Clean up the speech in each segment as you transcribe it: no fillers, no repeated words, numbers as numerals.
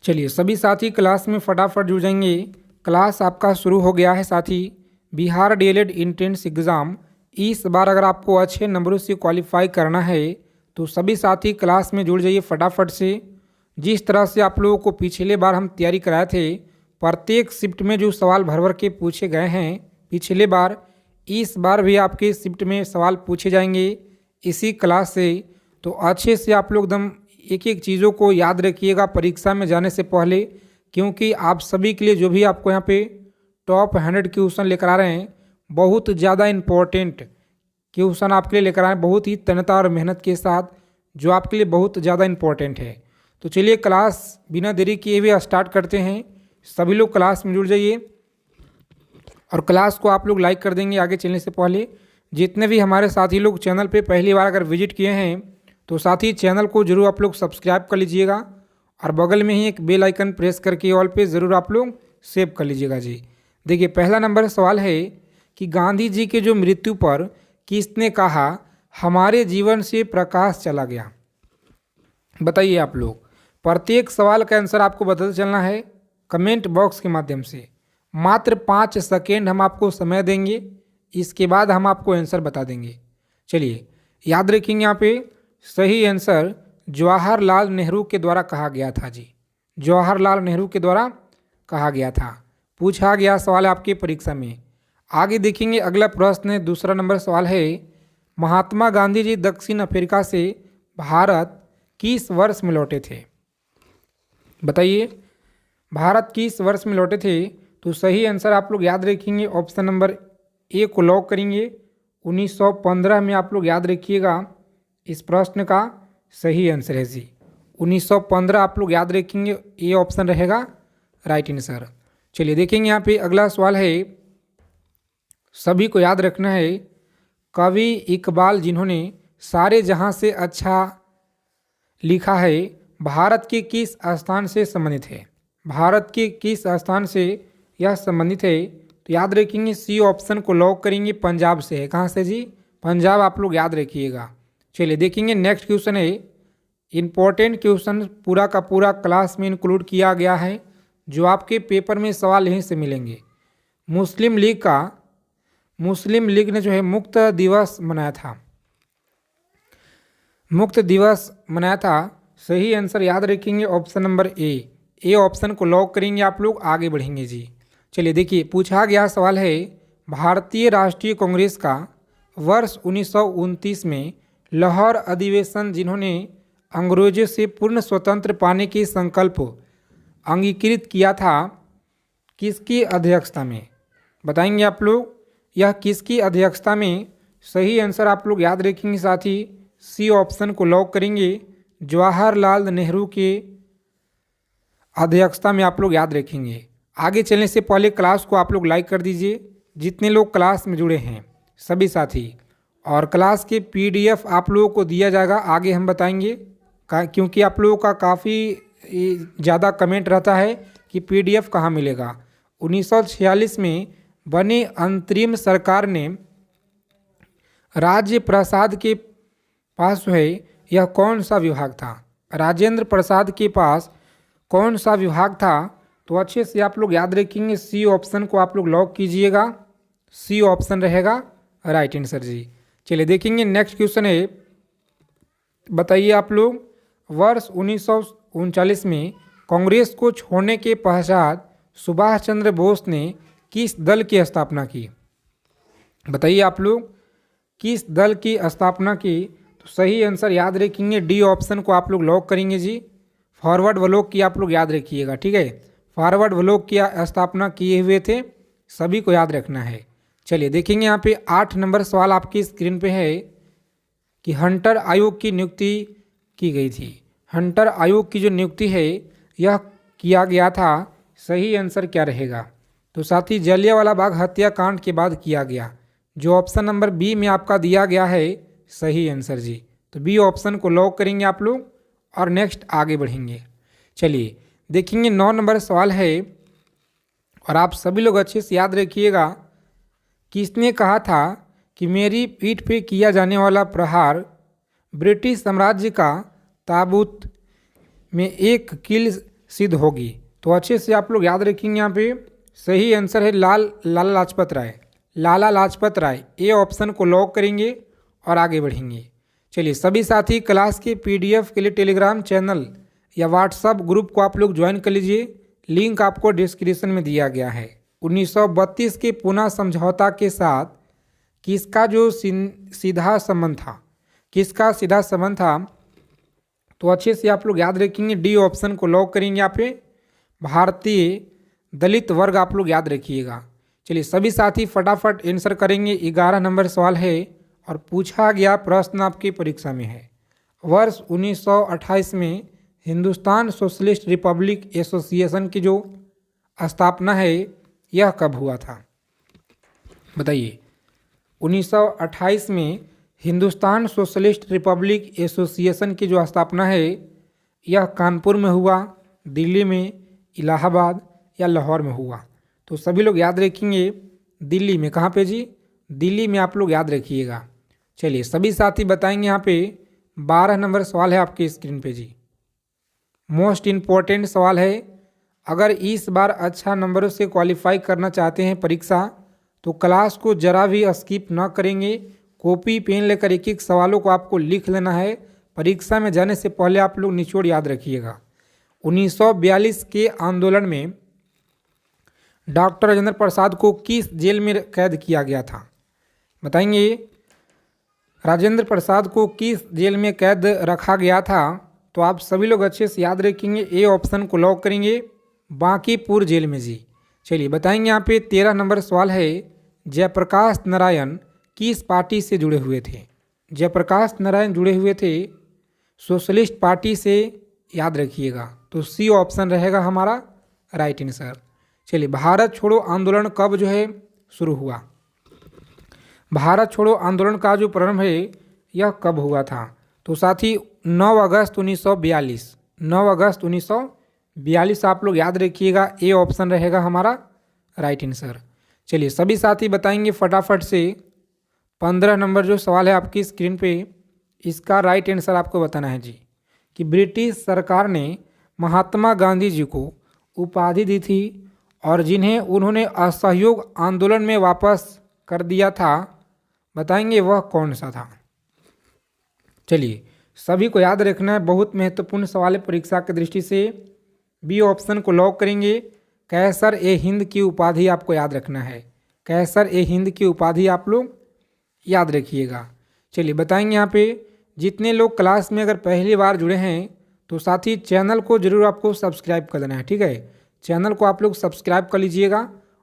चलिए सभी साथी क्लास में फटाफट जुड़ जाएंगे। क्लास आपका शुरू हो गया है साथी। बिहार डीएलएड एंट्रेंस एग्ज़ाम इस बार अगर आपको अच्छे नंबरों से क्वालिफाई करना है तो सभी साथी क्लास में जुड़ जाइए फटाफट से। जिस तरह से आप लोगों को पिछले बार हम तैयारी कराए थे, प्रत्येक शिफ्ट में जो सवाल भर भर के पूछे गए हैं पिछले बार, इस बार भी आपके शिफ्ट में सवाल पूछे जाएंगे इसी क्लास से। तो अच्छे से आप लोग एकदम एक एक चीज़ों को याद रखिएगा परीक्षा में जाने से पहले, क्योंकि आप सभी के लिए जो भी आपको यहाँ पे टॉप 100 क्वेश्चन लेकर आ रहे हैं, बहुत ज़्यादा इम्पोर्टेंट क्वेश्चन आपके लिए लेकर आए हैं, बहुत ही तन्यता और मेहनत के साथ, जो आपके लिए बहुत ज़्यादा इम्पोर्टेंट है। तो चलिए क्लास बिना देरी किए हुए स्टार्ट करते हैं। सभी लोग क्लास में जुड़ जाइए और क्लास को आप लोग लाइक कर देंगे आगे चलने से पहले। जितने भी हमारे साथी लोग चैनल पे पहली बार अगर विजिट किए हैं तो साथी चैनल को जरूर आप लोग सब्सक्राइब कर लीजिएगा और बगल में ही एक बेल आइकन प्रेस करके ऑल पे ज़रूर आप लोग सेव कर लीजिएगा जी। देखिए पहला नंबर सवाल है कि गांधी जी के जो मृत्यु पर किसने कहा हमारे जीवन से प्रकाश चला गया। बताइए आप लोग, प्रत्येक सवाल का आंसर आपको बताते चलना है कमेंट बॉक्स के माध्यम से। मात्र 5 सेकेंड हम आपको समय देंगे, इसके बाद हम आपको आंसर बता देंगे। चलिए याद रखेंगे यहाँ पे सही आंसर जवाहरलाल नेहरू के द्वारा कहा गया था जी। जवाहरलाल नेहरू के द्वारा कहा गया था, पूछा गया सवाल है आपकी परीक्षा में। आगे देखेंगे अगला प्रश्न है, दूसरा नंबर सवाल है, महात्मा गांधी जी दक्षिण अफ्रीका से भारत किस वर्ष में लौटे थे। बताइए भारत किस वर्ष में लौटे थे। तो सही आंसर आप लोग याद रखेंगे ऑप्शन नंबर ए को लॉक करेंगे। 1915 में आप लोग याद रखिएगा, इस प्रश्न का सही आंसर है जी 1915 आप लोग याद रखेंगे, ये ऑप्शन रहेगा राइट आंसर। चलिए देखेंगे यहाँ पे अगला सवाल है, सभी को याद रखना है, कवि इकबाल जिन्होंने सारे जहां से अच्छा लिखा है भारत के किस स्थान से संबंधित है। भारत के किस स्थान से यह संबंधित है। तो याद रखेंगे सी ऑप्शन को लॉक करेंगे, पंजाब से है। कहाँ से जी, पंजाब आप लोग याद रखिएगा। चलिए देखेंगे नेक्स्ट क्वेश्चन है, इम्पोर्टेंट क्वेश्चन पूरा का पूरा क्लास में इंक्लूड किया गया है, जो आपके पेपर में सवाल यहीं से मिलेंगे। मुस्लिम लीग ने जो है मुक्त दिवस मनाया था, मुक्त दिवस मनाया था। सही आंसर याद रखेंगे ऑप्शन नंबर ए ऑप्शन को लॉक करेंगे, आप लोग आगे बढ़ेंगे जी। चलिए देखिए पूछा गया सवाल है, भारतीय राष्ट्रीय कांग्रेस का वर्ष 1929 में लाहौर अधिवेशन जिन्होंने अंग्रेजों से पूर्ण स्वतंत्र पाने के संकल्प अंगीकृत किया था, किसकी अध्यक्षता में। बताएंगे आप लोग यह किसकी अध्यक्षता में। सही आंसर आप लोग याद रखेंगे साथी, सी ऑप्शन को लॉक करेंगे, जवाहरलाल नेहरू के अध्यक्षता में आप लोग याद रखेंगे। आगे चलने से पहले क्लास को आप लोग लाइक कर दीजिए, जितने लोग क्लास में जुड़े हैं सभी साथी, और क्लास के पीडीएफ आप लोगों को दिया जाएगा, आगे हम बताएंगे क्योंकि आप लोगों का काफ़ी ज़्यादा कमेंट रहता है कि पीडीएफ कहाँ मिलेगा। 1946 में बनी अंतरिम सरकार ने राज्य प्रसाद के पास जो है यह कौन सा विभाग था, राजेंद्र प्रसाद के पास कौन सा विभाग था। तो अच्छे से आप लोग याद रखेंगे, सी ऑप्शन को आप लोग लॉक कीजिएगा, सी ऑप्शन रहेगा राइट आंसर जी। चलिए देखेंगे नेक्स्ट क्वेश्चन है, बताइए आप लोग, वर्ष 1939 में कांग्रेस को छोड़ने के पश्चात सुभाष चंद्र बोस ने किस दल की स्थापना की। बताइए आप लोग किस दल की स्थापना की। तो सही आंसर याद रखेंगे डी ऑप्शन को आप लोग लॉक करेंगे जी, फॉरवर्ड ब्लॉक की आप लोग याद रखिएगा, ठीक है। फॉरवर्ड ब्लॉक की स्थापना किए हुए थे, सभी को याद रखना है। चलिए देखेंगे यहाँ पे 8 नंबर सवाल आपकी स्क्रीन पे है कि हंटर आयोग की नियुक्ति की गई थी। हंटर आयोग की जो नियुक्ति है यह किया गया था, सही आंसर क्या रहेगा। तो साथ ही जलियांवाला बाग हत्याकांड के बाद किया गया, जो ऑप्शन नंबर बी में आपका दिया गया है सही आंसर जी। तो बी ऑप्शन को लॉक करेंगे आप लोग और नेक्स्ट आगे बढ़ेंगे। चलिए देखेंगे 9 नंबर सवाल है, और आप सभी लोग अच्छे से याद रखिएगा, किसने कहा था कि मेरी पीठ पे किया जाने वाला प्रहार ब्रिटिश साम्राज्य का ताबूत में एक कील सिद्ध होगी। तो अच्छे से आप लोग याद रखेंगे। यहाँ पे सही आंसर है लाला लाजपत राय। लाला लाजपत राय, ये ऑप्शन को लॉक करेंगे और आगे बढ़ेंगे। चलिए सभी साथी क्लास के पीडीएफ के लिए टेलीग्राम चैनल या व्हाट्सएप ग्रुप को आप लोग ज्वाइन कर लीजिए। लिंक आपको डिस्क्रिप्शन में दिया गया है। 1932 के पुनः समझौता के साथ किसका जो सीधा संबंध था, किसका सीधा संबंध था, तो अच्छे से आप लोग याद रखेंगे। डी ऑप्शन को लॉक करेंगे। यहाँ पे भारतीय दलित वर्ग आप लोग याद रखिएगा। चलिए सभी साथी फटाफट आंसर करेंगे। 11 नंबर सवाल है और पूछा गया प्रश्न आपकी परीक्षा में है, वर्ष 1928 में हिंदुस्तान सोशलिस्ट रिपब्लिक एसोसिएशन की जो स्थापना है यह कब हुआ था? बताइए। 1928 में हिंदुस्तान सोशलिस्ट रिपब्लिक एसोसिएशन की जो स्थापना है यह कानपुर में हुआ, दिल्ली में, इलाहाबाद या लाहौर में हुआ? तो सभी लोग याद रखेंगे दिल्ली में। कहाँ पे जी? दिल्ली में आप लोग याद रखिएगा। चलिए सभी साथी बताएंगे। यहाँ पे 12 नंबर सवाल है आपके स्क्रीन पे जी, मोस्ट इम्पॉर्टेंट सवाल है। अगर इस बार अच्छा नंबरों से क्वालिफाई करना चाहते हैं परीक्षा, तो क्लास को जरा भी स्किप ना करेंगे। कॉपी पेन लेकर एक एक सवालों को आपको लिख लेना है। परीक्षा में जाने से पहले आप लोग निचोड़ याद रखिएगा। 1942 के आंदोलन में डॉक्टर राजेंद्र प्रसाद को किस जेल में कैद किया गया था? बताएंगे। राजेंद्र प्रसाद को किस जेल में कैद रखा गया था? तो आप सभी लोग अच्छे से याद रखेंगे। ए ऑप्शन को लॉक करेंगे, बांकीपुर जेल में जी। चलिए बताएंगे। यहाँ पे 13 नंबर सवाल है, जयप्रकाश नारायण किस पार्टी से जुड़े हुए थे? जयप्रकाश नारायण जुड़े हुए थे सोशलिस्ट पार्टी से, याद रखिएगा। तो सी ऑप्शन रहेगा हमारा राइट आंसर। चलिए भारत छोड़ो आंदोलन कब जो है शुरू हुआ? भारत छोड़ो आंदोलन का जो प्रारंभ है यह कब हुआ था? तो साथी 9 अगस्त 1942। 9 अगस्त 1942 आप लोग याद रखिएगा। ए ऑप्शन रहेगा हमारा राइट आंसर। चलिए सभी साथी बताएंगे फटाफट से। 15 नंबर जो सवाल है आपकी स्क्रीन पे, इसका राइट आंसर आपको बताना है जी, कि ब्रिटिश सरकार ने महात्मा गांधी जी को उपाधि दी थी और जिन्हें उन्होंने असहयोग आंदोलन में वापस कर दिया था, बताएंगे वह कौन सा था? चलिए सभी को याद रखना है, बहुत महत्वपूर्ण सवाल है परीक्षा की दृष्टि से। बी ऑप्शन को लॉक करेंगे। कैसर ए हिंद की उपाधि आपको याद रखना है। कैसर ए हिंद की उपाधि आप लोग याद रखिएगा। चलिए बताएंगे। यहाँ पे जितने लोग क्लास में अगर पहली बार जुड़े हैं तो साथी चैनल को जरूर आपको सब्सक्राइब कर देना है, ठीक है। चैनल को आप लोग सब्सक्राइब कर लीजिएगा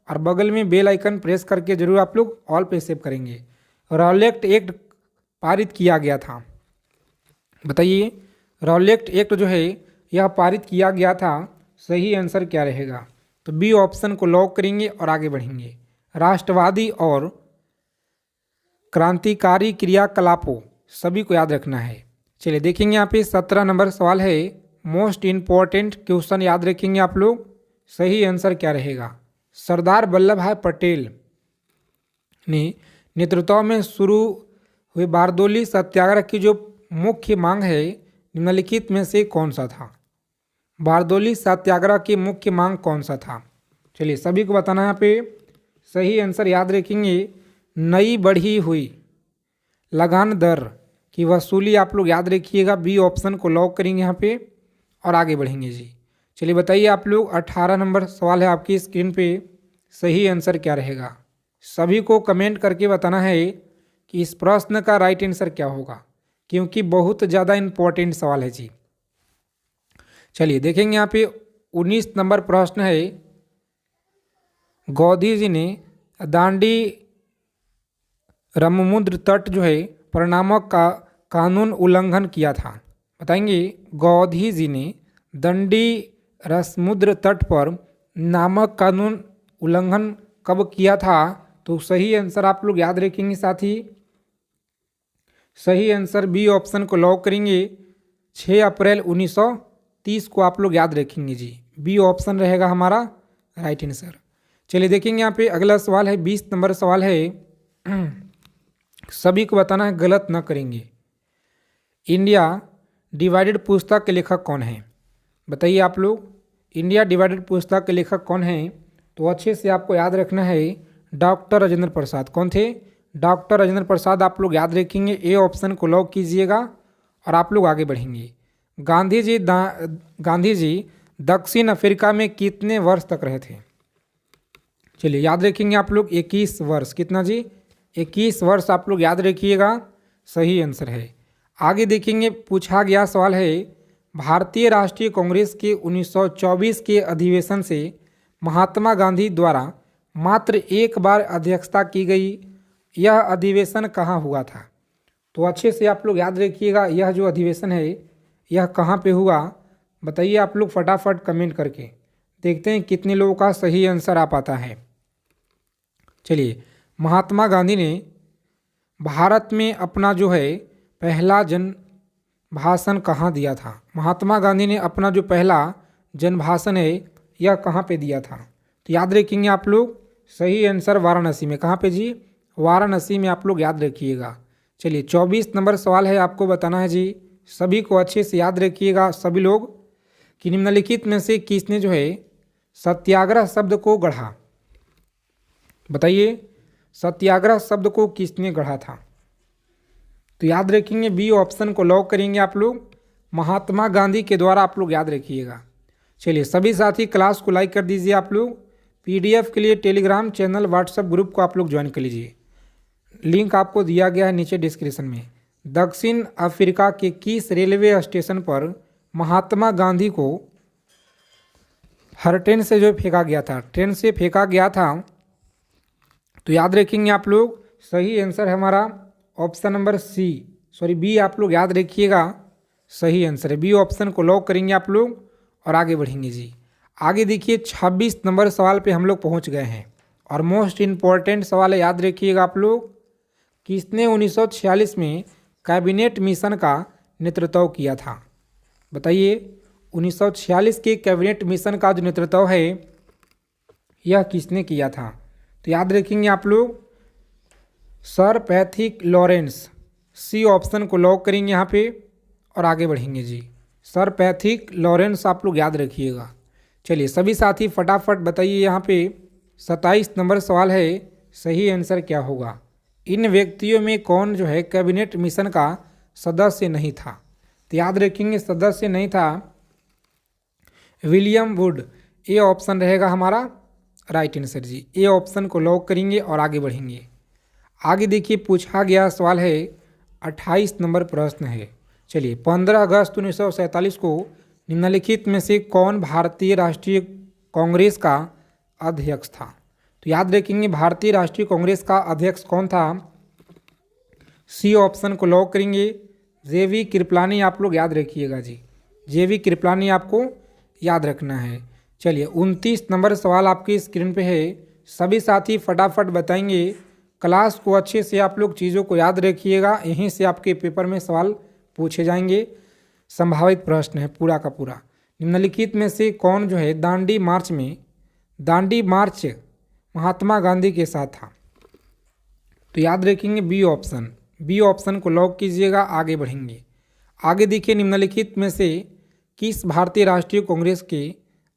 और बगल में बेल आइकन प्रेस करके जरूर आप लोग ऑल पे सेव करेंगे। रॉलेट एक्ट पारित किया गया था, बताइए। रॉलेट एक्ट जो है यह पारित किया गया था, सही आंसर क्या रहेगा? तो बी ऑप्शन को लॉक करेंगे और आगे बढ़ेंगे। राष्ट्रवादी और क्रांतिकारी क्रियाकलापों, सभी को याद रखना है। चलिए देखेंगे। यहाँ पे 17 नंबर सवाल है, मोस्ट इम्पॉर्टेंट क्वेश्चन याद रखेंगे आप लोग। सही आंसर क्या रहेगा? सरदार वल्लभ भाई पटेल ने नेतृत्व में शुरू हुए बारदोली सत्याग्रह की जो मुख्य मांग है निम्नलिखित में से कौन सा था? बारदोली सत्याग्रह की मुख्य मांग कौन सा था? चलिए सभी को बताना है। यहाँ पे सही आंसर याद रखेंगे, नई बढ़ी हुई लगान दर की वसूली आप लोग याद रखिएगा। बी ऑप्शन को लॉक करेंगे यहाँ पे और आगे बढ़ेंगे जी। चलिए बताइए आप लोग। 18 नंबर सवाल है आपकी स्क्रीन पे, सही आंसर क्या रहेगा? सभी को कमेंट करके बताना है कि इस प्रश्न का राइट आंसर क्या होगा, क्योंकि बहुत ज़्यादा इम्पोर्टेंट सवाल है जी। चलिए देखेंगे। यहाँ पे 19 नंबर प्रश्न है, गांधी जी ने दांडी रममुद्र तट जो है परिणामक का कानून उल्लंघन किया था, बताएंगे। गांधी जी ने दंडी रसमुद्र तट पर नामक कानून उल्लंघन कब किया था? तो सही आंसर आप लोग याद रखेंगे साथी। सही आंसर बी ऑप्शन को लॉक करेंगे। 6 अप्रैल 1930 को आप लोग याद रखेंगे जी। बी ऑप्शन रहेगा हमारा राइट आंसर। चलिए देखेंगे। यहाँ पे अगला सवाल है, 20 नंबर सवाल है, सभी को बताना है, गलत ना करेंगे। इंडिया डिवाइडेड पुस्तक के लेखक कौन है? बताइए आप लोग। इंडिया डिवाइडेड पुस्तक के लेखक कौन हैं? तो अच्छे से आपको याद रखना है, डॉक्टर राजेंद्र प्रसाद। कौन थे? डॉक्टर राजेंद्र प्रसाद आप लोग याद रखेंगे। ए ऑप्शन को लॉक कीजिएगा और आप लोग आगे बढ़ेंगे। गांधी जी दक्षिण अफ्रीका में कितने वर्ष तक रहे थे? चलिए याद रखेंगे आप लोग 21 वर्ष। कितना जी? 21 वर्ष आप लोग याद रखिएगा, सही आंसर है। आगे देखेंगे, पूछा गया सवाल है, भारतीय राष्ट्रीय कांग्रेस के 1924 के अधिवेशन से महात्मा गांधी द्वारा मात्र एक बार अध्यक्षता की गई, यह अधिवेशन कहाँ हुआ था? तो अच्छे से आप लोग याद रखिएगा, यह जो अधिवेशन है यह कहाँ पे हुआ? बताइए आप लोग फटाफट कमेंट करके, देखते हैं कितने लोगों का सही आंसर आ पाता है। चलिए, महात्मा गांधी ने भारत में अपना जो है पहला जन भाषण कहाँ दिया था? महात्मा गांधी ने अपना जो पहला जन भाषण है यह कहाँ पे दिया था? तो याद रखेंगे आप लोग, सही आंसर वाराणसी में। कहाँ पे जी? वाराणसी में आप लोग याद रखिएगा। चलिए 24 नंबर सवाल है, आपको बताना है जी, सभी को अच्छे से याद रखिएगा सभी लोग, कि निम्नलिखित में से किसने जो है सत्याग्रह शब्द को गढ़ा? बताइए, सत्याग्रह शब्द को किसने गढ़ा था? तो याद रखेंगे, बी ऑप्शन को लॉक करेंगे आप लोग, महात्मा गांधी के द्वारा आप लोग याद रखिएगा। चलिए सभी साथी क्लास को लाइक कर दीजिए आप लोग। पीडीएफ के लिए टेलीग्राम चैनल व्हाट्सएप ग्रुप को आप लोग ज्वाइन कर लीजिए, लिंक आपको दिया गया है नीचे डिस्क्रिप्शन में। दक्षिण अफ्रीका के किस रेलवे स्टेशन पर महात्मा गांधी को हर ट्रेन से जो फेंका गया था? ट्रेन से फेंका गया था। तो याद रखेंगे आप लोग, सही आंसर है हमारा ऑप्शन नंबर बी आप लोग याद रखिएगा, सही आंसर है। बी ऑप्शन को लॉक करेंगे आप लोग और आगे बढ़ेंगे जी। आगे देखिए 26 नंबर सवाल पे हम लोग पहुंच गए हैं और मोस्ट इम्पॉर्टेंट सवाल है, याद रखिएगा आप लोग, किसने 1946 में कैबिनेट मिशन का नेतृत्व किया था? बताइए, 1946 के कैबिनेट मिशन का जो नेतृत्व है यह किसने किया था? तो याद रखेंगे आप लोग, sir Pethick Lawrence. C option को लॉक करेंगे यहाँ पे और आगे बढ़ेंगे जी। सर पैथिक लॉरेंस आप लोग याद रखिएगा। चलिए सभी साथी फटाफट बताइए, यहाँ पे 27 नंबर सवाल है, सही आंसर क्या होगा? इन व्यक्तियों में कौन जो है कैबिनेट मिशन का सदस्य नहीं था? तो याद रखेंगे, सदस्य नहीं था विलियम वुड। ए ऑप्शन रहेगा हमारा राइट आंसर जी। ए ऑप्शन को लॉक करेंगे और आगे बढ़ेंगे। आगे देखिए, पूछा गया सवाल है, 28 नंबर प्रश्न है। चलिए, 15 अगस्त 1947 को निम्नलिखित में से कौन भारतीय राष्ट्रीय कांग्रेस का अध्यक्ष था? तो याद रखेंगे, भारतीय राष्ट्रीय कांग्रेस का अध्यक्ष कौन था? सी ऑप्शन को लॉक करेंगे, जेवी कृपलानी आप लोग याद रखिएगा जी। जेवी कृपलानी आपको याद रखना है। चलिए 29 नंबर सवाल आपकी स्क्रीन पे है, सभी साथी फटाफट बताएंगे। क्लास को अच्छे से आप लोग चीज़ों को याद रखिएगा, यहीं से आपके पेपर में सवाल पूछे जाएंगे। संभावित प्रश्न है पूरा का पूरा। निम्नलिखित में से कौन जो है दांडी मार्च महात्मा गांधी के साथ था? तो याद रखेंगे, बी ऑप्शन को लॉक कीजिएगा, आगे बढ़ेंगे। आगे देखिए, निम्नलिखित में से किस भारतीय राष्ट्रीय कांग्रेस के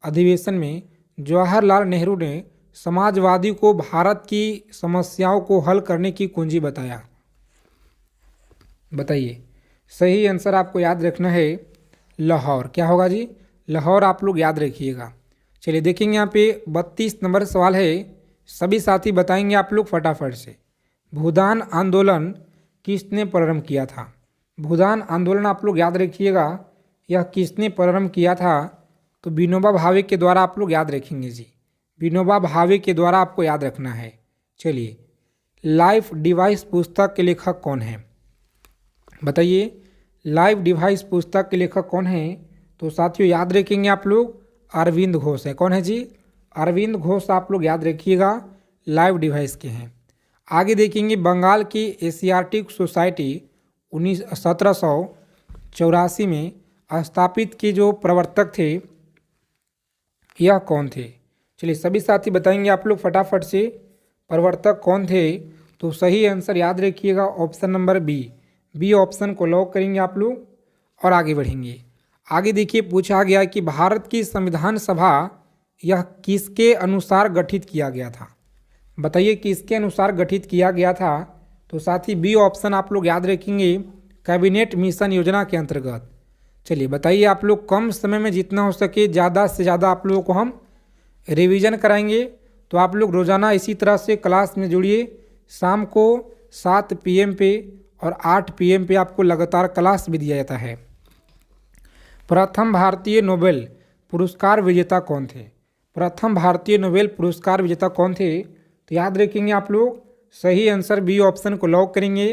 अधिवेशन में जवाहरलाल नेहरू ने समाजवादी को भारत की समस्याओं को हल करने की कुंजी बताया? बताइए, सही आंसर आपको याद रखना है लाहौर। क्या होगा जी? लाहौर आप लोग याद रखिएगा। चलिए देखेंगे, यहाँ पे 32 नंबर सवाल है, सभी साथी बताएंगे आप लोग फटाफट से। भूदान आंदोलन किसने प्रारंभ किया था? भूदान आंदोलन आप लोग याद रखिएगा, यह किसने प्रारंभ किया था? तो विनोबा भावे के द्वारा आप लोग याद रखेंगे जी। विनोबा भावे के द्वारा आपको याद रखना है। चलिए, लाइफ डिवाइस पुस्तक के लेखक कौन है? बताइए, लाइफ डिवाइस पुस्तक के लेखक कौन है? तो साथियों याद रखेंगे आप लोग, अरविंद घोष है। कौन है जी? अरविंद घोष आप लोग याद रखिएगा, लाइव डिवाइस के हैं। आगे देखेंगे, बंगाल की एशियाटिक सोसाइटी 1784 में स्थापित के जो प्रवर्तक थे यह कौन थे? चलिए सभी साथी बताएंगे आप लोग फटाफट से, प्रवर्तक कौन थे? तो सही आंसर याद रखिएगा ऑप्शन नंबर बी ऑप्शन को लॉक करेंगे आप लोग और आगे बढ़ेंगे। आगे देखिए पूछा गया कि भारत की संविधान सभा यह किसके अनुसार गठित किया गया था। बताइए किसके अनुसार गठित किया गया था। तो साथ ही बी ऑप्शन आप लोग याद रखेंगे, कैबिनेट मिशन योजना के अंतर्गत। चलिए बताइए, आप लोग कम समय में जितना हो सके ज़्यादा से ज़्यादा आप लोगों को हम रिवीजन कराएंगे। तो आप लोग रोज़ाना इसी तरह से क्लास में जुड़िए। शाम को 7 PM पे और 8 PM पे आपको लगातार क्लास भी दिया जाता है। प्रथम भारतीय नोबेल पुरस्कार विजेता कौन थे? प्रथम भारतीय नोबेल पुरस्कार विजेता कौन थे? तो याद रखेंगे आप लोग, सही आंसर बी ऑप्शन को लॉक करेंगे,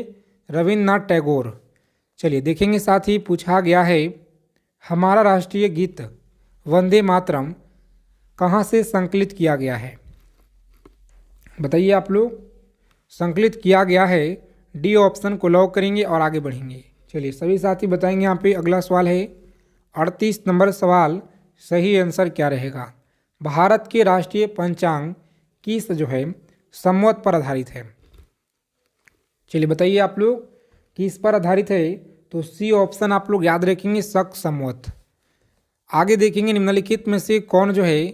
रविन्द्रनाथ टैगोर। चलिए देखेंगे, साथ ही पूछा गया है हमारा राष्ट्रीय गीत वंदे मातरम कहाँ से संकलित किया गया है? बताइए आप लोग, संकलित किया गया है, डी ऑप्शन को लॉक करेंगे और आगे बढ़ेंगे। चलिए सभी साथी बताएंगे। यहाँ पे अगला सवाल है 38 नंबर सवाल, सही आंसर क्या रहेगा? भारत के राष्ट्रीय पंचांग किस जो है संवत पर आधारित है? चलिए बताइए आप लोग किस पर आधारित है? तो सी ऑप्शन आप लोग याद रखेंगे, शक संवत। आगे देखेंगे निम्नलिखित में से कौन जो है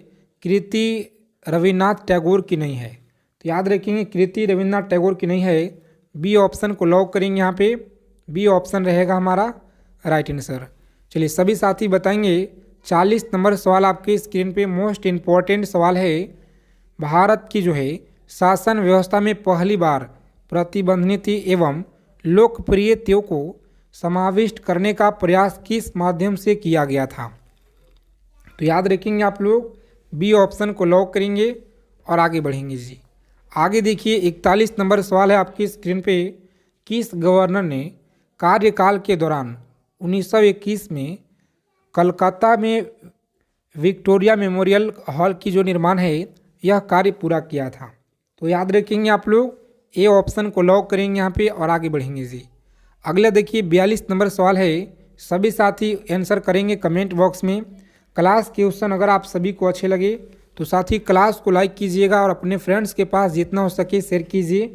कृति रविन्द्रनाथ टैगोर की नहीं है? तो याद रखेंगे कृति रविन्द्रनाथ टैगोर की नहीं है, बी ऑप्शन को लॉक करेंगे। यहाँ पे बी ऑप्शन रहेगा हमारा राइट आंसर। चलिए सभी साथी बताएंगे। 40 नंबर सवाल आपके स्क्रीन पे मोस्ट इम्पॉर्टेंट सवाल है। भारत की जो है शासन व्यवस्था में पहली बार प्रतिबंध नीति एवं लोकप्रियताओं को समाविष्ट करने का प्रयास किस माध्यम से किया गया था? तो याद रखेंगे आप लोग, बी ऑप्शन को लॉक करेंगे और आगे बढ़ेंगे जी। आगे देखिए 41 नंबर सवाल है आपकी स्क्रीन पे, किस गवर्नर ने कार्यकाल के दौरान 1921 में कलकत्ता में विक्टोरिया मेमोरियल हॉल की जो निर्माण है यह कार्य पूरा किया था? तो याद रखेंगे आप लोग, ए ऑप्शन को लॉक करेंगे यहाँ पे और आगे बढ़ेंगे जी। अगला देखिए 42 नंबर सवाल है, सभी साथी आंसर करेंगे कमेंट बॉक्स में। क्लास के क्वेश्चन अगर आप सभी को अच्छे लगे तो साथ ही क्लास को लाइक कीजिएगा और अपने फ्रेंड्स के पास जितना हो सके शेयर कीजिए।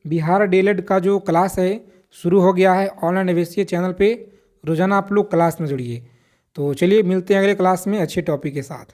बिहार डीएलएड का जो क्लास है शुरू हो गया है ऑनलाइन अवेशिय चैनल पे, रोजाना आप लोग क्लास में जुड़िए। तो चलिए मिलते हैं अगले क्लास में अच्छे टॉपिक के साथ।